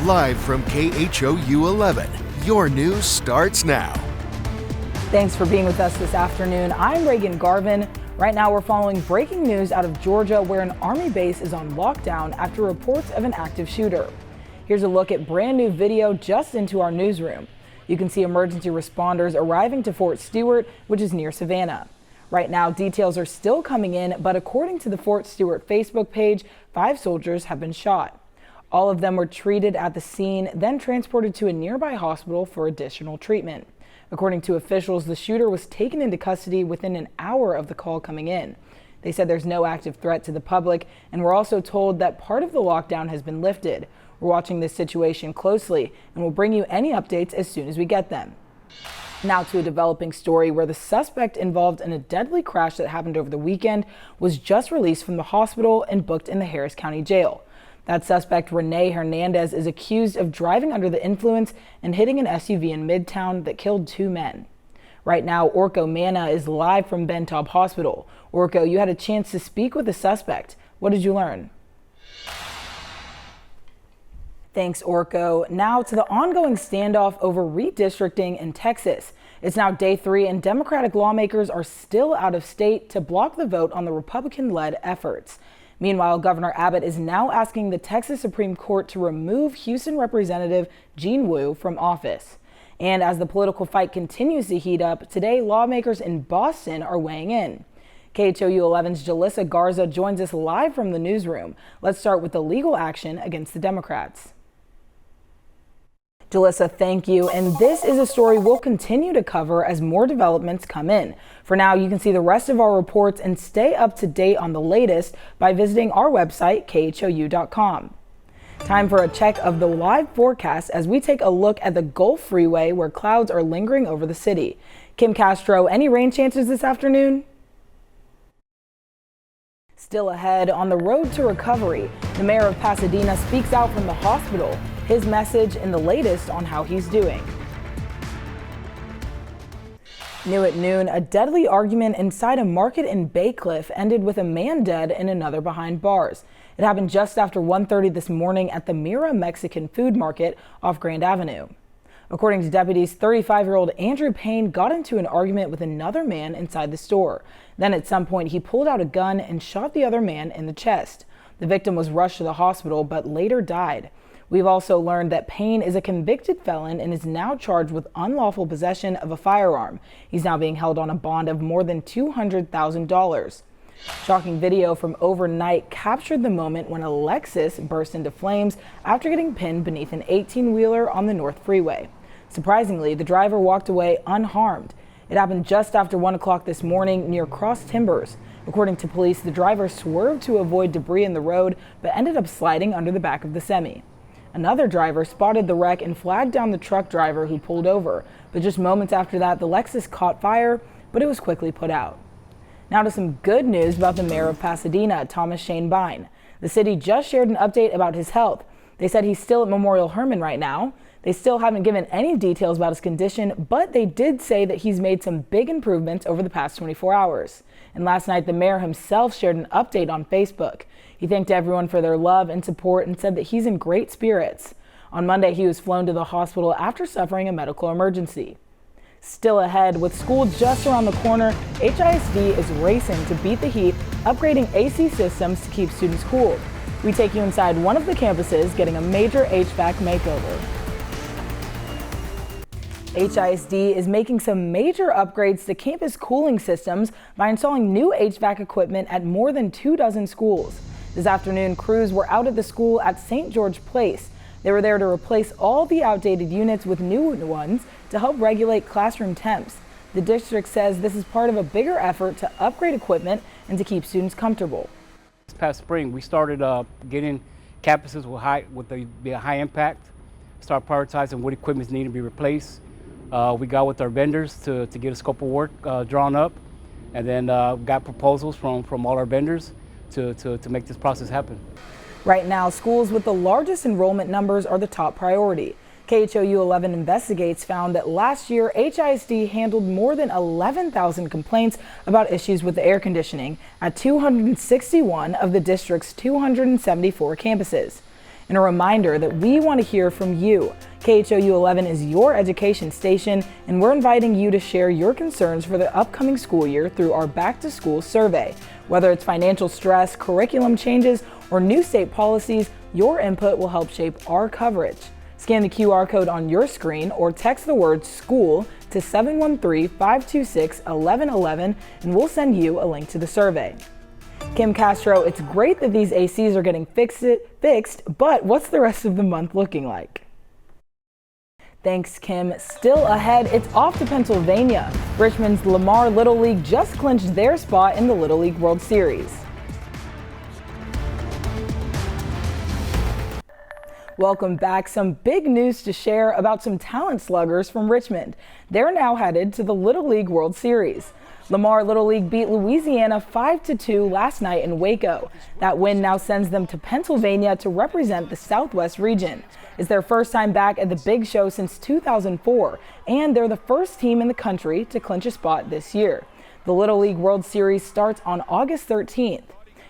Live from KHOU 11, your news starts now. Thanks for being with us this afternoon. I'm Reagan Garvin. Right now we're following breaking news out of Georgia where an Army base is on lockdown after reports of an active shooter. Here's a look at brand new video just into our newsroom. You can see emergency responders arriving to Fort Stewart, which is near Savannah. Right now, details are still coming in, but according to the Fort Stewart Facebook page, 5 soldiers have been shot. All of them were treated at the scene, then transported to a nearby hospital for additional treatment. According to officials, the shooter was taken into custody within an hour of the call coming in. They said there's no active threat to the public, and we're also told that part of the lockdown has been lifted. We're watching this situation closely, and we'll bring you any updates as soon as we get them. Now to a developing story where the suspect involved in a deadly crash that happened over the weekend was just released from the hospital and booked in the Harris County Jail. That suspect, Rene Hernandez, is accused of driving under the influence and hitting an SUV in Midtown that killed 2 men. Right now, Orko Manna is live from Ben Taub Hospital. Orko, you had a chance to speak with the suspect. What did you learn? Thanks, Orko. Now to the ongoing standoff over redistricting in Texas. It's now day 3 and Democratic lawmakers are still out of state to block the vote on the Republican-led efforts. Meanwhile, Governor Abbott is now asking the Texas Supreme Court to remove Houston Representative Jean Wu from office. And as the political fight continues to heat up, today lawmakers in Boston are weighing in. KHOU 11's Jalissa Garza joins us live from the newsroom. Let's start with the legal action against the Democrats. Jalissa, thank you. And this is a story we'll continue to cover as more developments come in. For now, you can see the rest of our reports and stay up to date on the latest by visiting our website, khou.com. Time for a check of the live forecast as we take a look at the Gulf Freeway where clouds are lingering over the city. Kim Castro, any rain chances this afternoon? Still ahead on the road to recovery, the mayor of Pasadena speaks out from the hospital. His message and the latest on how he's doing. New at noon, a deadly argument inside a market in Bay Cliff ended with a man dead and another behind bars. It happened just after 1:30 this morning at the Mira Mexican Food Market off Grand Avenue. According to deputies, 35-year-old Andrew Payne got into an argument with another man inside the store. Then at some point, he pulled out a gun and shot the other man in the chest. The victim was rushed to the hospital but later died. We've also learned that Payne is a convicted felon and is now charged with unlawful possession of a firearm. He's now being held on a bond of more than $200,000. Shocking video from overnight captured the moment when a Lexus burst into flames after getting pinned beneath an 18-wheeler on the North Freeway. Surprisingly, the driver walked away unharmed. It happened just after 1 o'clock this morning near Cross Timbers. According to police, the driver swerved to avoid debris in the road but ended up sliding under the back of the semi. Another driver spotted the wreck and flagged down the truck driver who pulled over. But just moments after that, the Lexus caught fire, but it was quickly put out. Now to some good news about the mayor of Pasadena, Thomas Shane Bine. The city just shared an update about his health. They said he's still at Memorial Hermann right now. They still haven't given any details about his condition, but they did say that he's made some big improvements over the past 24 hours. And last night, the mayor himself shared an update on Facebook. He thanked everyone for their love and support and said that he's in great spirits. On Monday, he was flown to the hospital after suffering a medical emergency. Still ahead, with school just around the corner, HISD is racing to beat the heat, upgrading AC systems to keep students cooled. We take you inside one of the campuses getting a major HVAC makeover. HISD is making some major upgrades to campus cooling systems by installing new HVAC equipment at more than 24 schools. This afternoon, crews were out at the school at St. George Place. They were there to replace all the outdated units with new ones to help regulate classroom temps. The district says this is part of a bigger effort to upgrade equipment and to keep students comfortable. This past spring, we started getting campuses with the high impact, start prioritizing what equipment needed to be replaced. We got with our vendors to get a scope of work drawn up, and then got proposals from all our vendors to make this process happen. Right now, schools with the largest enrollment numbers are the top priority. KHOU 11 Investigates found that last year, HISD handled more than 11,000 complaints about issues with the air conditioning at 261 of the district's 274 campuses. And a reminder that we want to hear from you. KHOU 11 is your education station, and we're inviting you to share your concerns for the upcoming school year through our Back to School survey. Whether it's financial stress, curriculum changes, or new state policies, your input will help shape our coverage. Scan the QR code on your screen or text the word SCHOOL to 713-526-1111, and we'll send you a link to the survey. Kim Castro, it's great that these ACs are getting fixed, but what's the rest of the month looking like? Thanks, Kim. Still ahead, it's off to Pennsylvania. Richmond's Lamar Little League just clinched their spot in the Little League World Series. Welcome back. Some big news to share about some talent sluggers from Richmond. They're now headed to the Little League World Series. Lamar Little League beat Louisiana 5-2 last night in Waco. That win now sends them to Pennsylvania to represent the Southwest region. It's their first time back at the big show since 2004, and they're the first team in the country to clinch a spot this year. The Little League World Series starts on August 13th.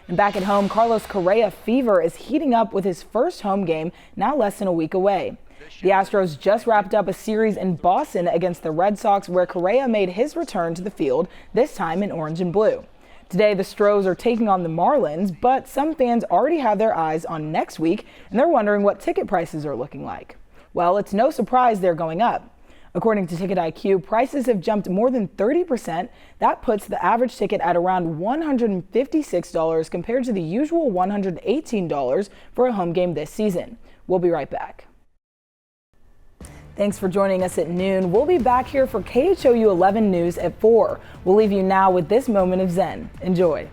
And back at home, Carlos Correa fever is heating up with his first home game now less than a week away. The Astros just wrapped up a series in Boston against the Red Sox where Correa made his return to the field, this time in orange and blue. Today, the Stros are taking on the Marlins, but some fans already have their eyes on next week, and they're wondering what ticket prices are looking like. Well, it's no surprise they're going up. According to Ticket IQ, prices have jumped more than 30%. That puts the average ticket at around $156 compared to the usual $118 for a home game this season. We'll be right back. Thanks for joining us at noon. We'll be back here for KHOU 11 News at 4. We'll leave you now with this moment of Zen. Enjoy.